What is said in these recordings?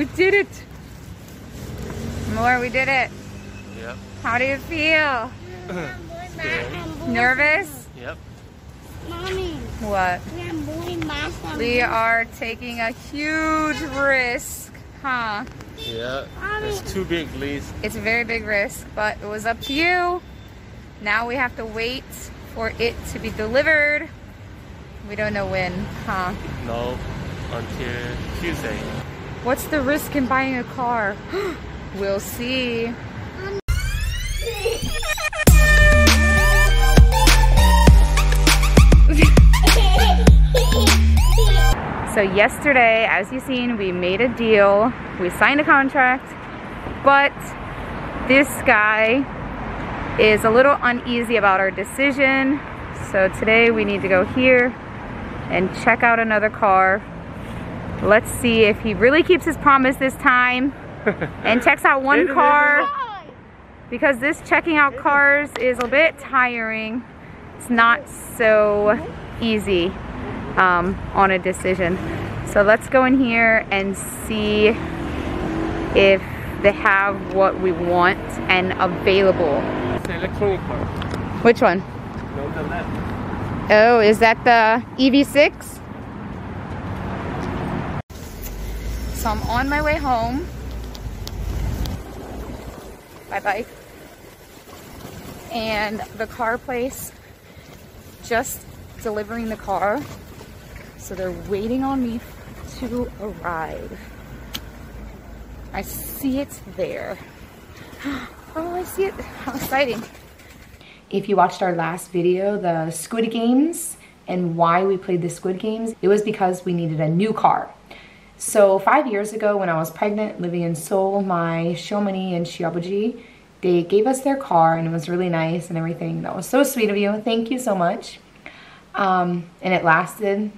We did it. More, we did it. Yep. How do you feel? Nervous? Yep. Mommy. What? We are taking a huge risk, huh? Yeah. It's too big, Liz. It's a very big risk, but it was up to you. Now we have to wait for it to be delivered. We don't know when, huh? No, until Tuesday. What's the risk in buying a car? We'll see. So yesterday, as you've seen, we made a deal. We signed a contract, but this guy is a little uneasy about our decision. So today we need to go here and check out another car. Let's see if he really keeps his promise this time and checks out one car, because this checking out cars is a bit tiring. It's not so easy on a decision. So let's go in here and see if they have what we want and available. It's an electronic car. Which one? No, the left. Oh, is that the EV6? So I'm on my way home. Bye-bye. And the car place just delivering the car. So they're waiting on me to arrive. I see it there. Oh, I see it. How exciting. If you watched our last video, the Squid Games, and why we played the Squid Games, it was because we needed a new car. So 5 years ago when I was pregnant, living in Seoul, my Siomani and Siabuji, they gave us their car and it was really nice and everything. That was so sweet of you. Thank you so much. And it lasted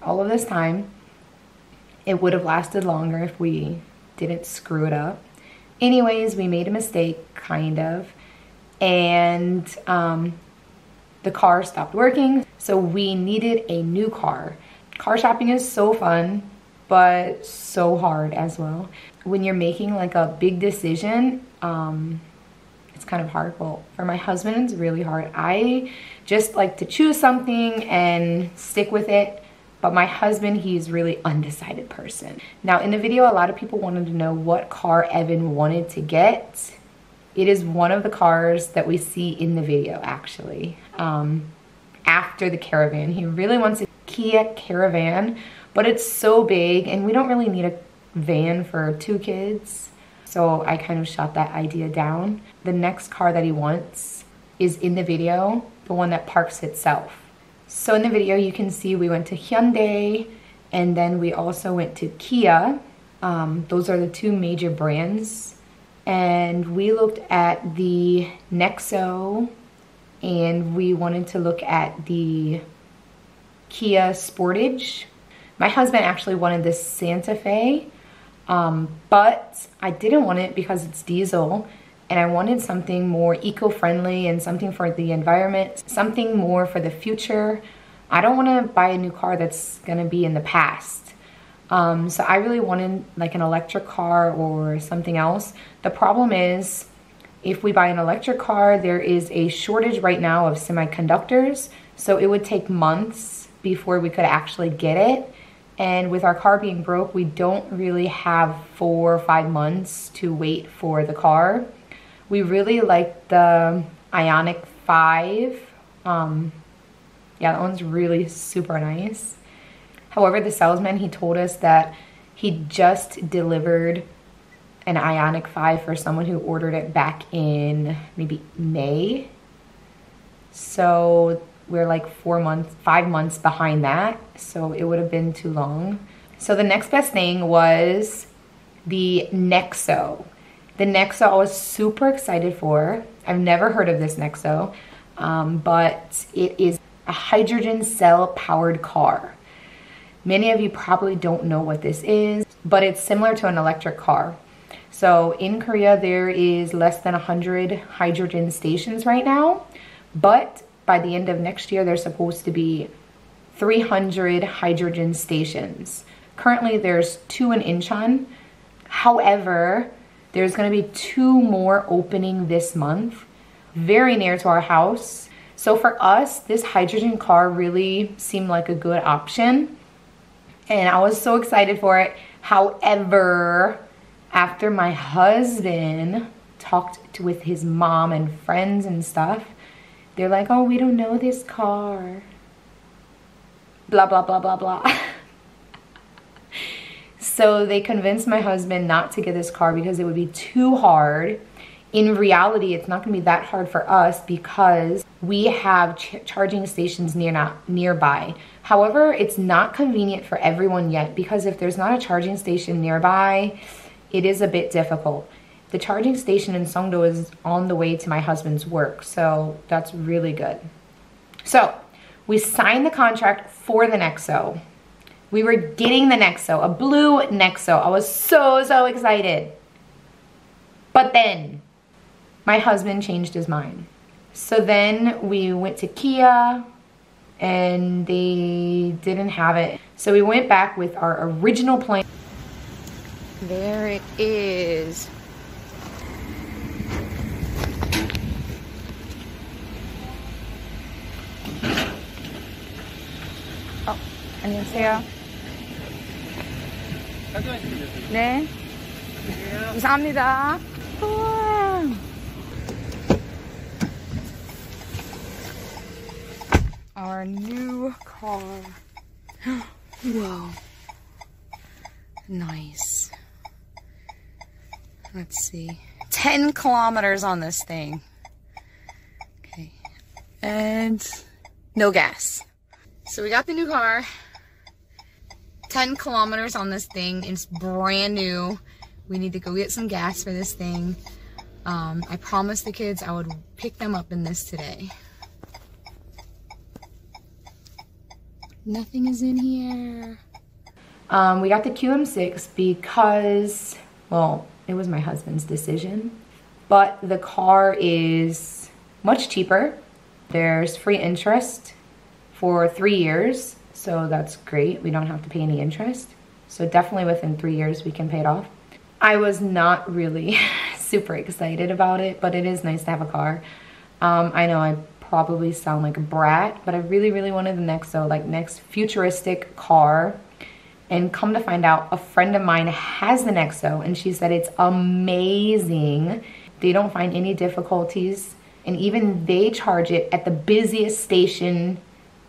all of this time. It would have lasted longer if we didn't screw it up. Anyways, we made a mistake, kind of. And the car stopped working. So we needed a new car. Car shopping is so fun, but so hard as well. When you're making like a big decision, it's kind of hard. Well, for my husband, it's really hard. I just like to choose something and stick with it. But my husband, he's really undecided person. Now in the video, a lot of people wanted to know what car Evan wanted to get. It is one of the cars that we see in the video, actually. After the Caravan. He really wants a Kia Caravan, but it's so big and we don't really need a van for 2 kids. So I kind of shot that idea down. The next car that he wants is in the video, the one that parks itself. So in the video you can see we went to Hyundai and then we also went to Kia. Those are the 2 major brands. And we looked at the Nexo and we wanted to look at the Kia Sportage. My husband actually wanted this Santa Fe, but I didn't want it because it's diesel and I wanted something more eco-friendly and something for the environment, something more for the future. I don't want to buy a new car that's gonna be in the past. So I really wanted like an electric car or something else. The problem is, if we buy an electric car, there is a shortage right now of semiconductors. So it would take months before we could actually get it. And with our car being broke, we don't really have 4 or 5 months to wait for the car. We really like the Ioniq 5. Yeah, that one's really super nice. However, the salesman, he told us that he just delivered an Ioniq 5 for someone who ordered it back in maybe May. So we're like 5 months behind that. So it would have been too long. So the next best thing was the Nexo. The Nexo I was super excited for. I've never heard of this Nexo, but it is a hydrogen cell powered car. Many of you probably don't know what this is, but it's similar to an electric car. So in Korea, there is less than 100 hydrogen stations right now, but by the end of next year, there's supposed to be 300 hydrogen stations. Currently, there's 2 in Incheon. However, there's gonna be 2 more opening this month, very near to our house. So for us, this hydrogen car really seemed like a good option. And I was so excited for it. However, after my husband talked with his mom and friends and stuff, they're like, oh, we don't know this car. Blah, blah, blah, blah, blah. So they convinced my husband not to get this car because it would be too hard. In reality, it's not gonna be that hard for us because we have charging stations nearby. However, it's not convenient for everyone yet because if there's not a charging station nearby, it is a bit difficult. The charging station in Songdo is on the way to my husband's work, so that's really good. So we signed the contract for the Nexo. We were getting the Nexo, a blue Nexo. I was so excited. But then my husband changed his mind. So then we went to Kia and they didn't have it. So we went back with our original plan. There it is. Oh, 안녕하세요. 네. 감사합니다. 우와. Our new car. Whoa. Nice. Let's see. 10 kilometers on this thing. Okay. And no gas. So we got the new car. 10 kilometers on this thing. It's brand new. We need to go get some gas for this thing. I promised the kids I would pick them up in this today. Nothing is in here. We got the QM6 because, well, it was my husband's decision, but the car is much cheaper. There's free interest for 3 years, so that's great. We don't have to pay any interest. So definitely within 3 years we can pay it off. I was not really super excited about it, but it is nice to have a car. I know I probably sound like a brat, but I really wanted the Nexo, like next futuristic car. And come to find out, a friend of mine has the Nexo and she said it's amazing. They don't find any difficulties, and even they charge it at the busiest station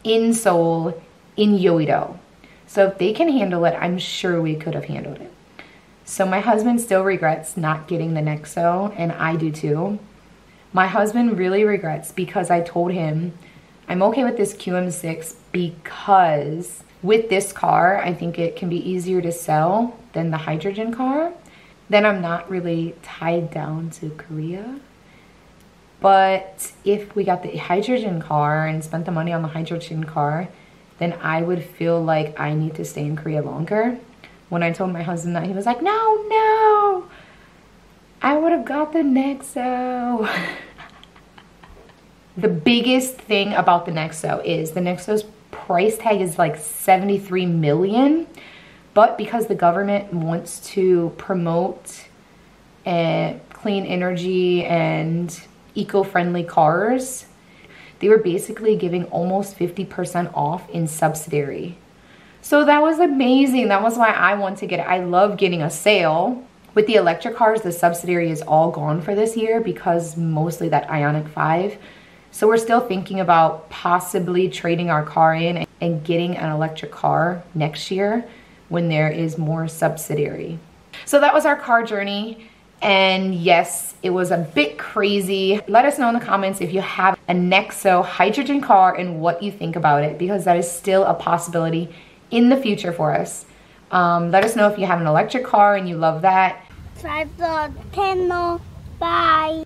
in Seoul, in Yeouido. So if they can handle it, I'm sure we could have handled it. So my husband still regrets not getting the Nexo, and I do too. My husband really regrets because I told him I'm okay with this QM6 because with this car, I think it can be easier to sell than the hydrogen car. Then I'm not really tied down to Korea. But if we got the hydrogen car and spent the money on the hydrogen car, then I would feel like I need to stay in Korea longer. When I told my husband that, he was like, no, I would have got the Nexo. The biggest thing about the Nexo is the Nexo's price tag is like 73 million, but because the government wants to promote clean energy and eco-friendly cars, they were basically giving almost 50% off in subsidy. So that was amazing. That was why I want to get it. I love getting a sale. With the electric cars, the subsidy is all gone for this year because mostly that Ioniq 5. So we're still thinking about possibly trading our car in and getting an electric car next year when there is more subsidy. So that was our car journey. And yes, it was a bit crazy. Let us know in the comments if you have a Nexo hydrogen car and what you think about it, because that is still a possibility in the future for us. Let us know if you have an electric car and you love that. Subscribe to the channel. Bye.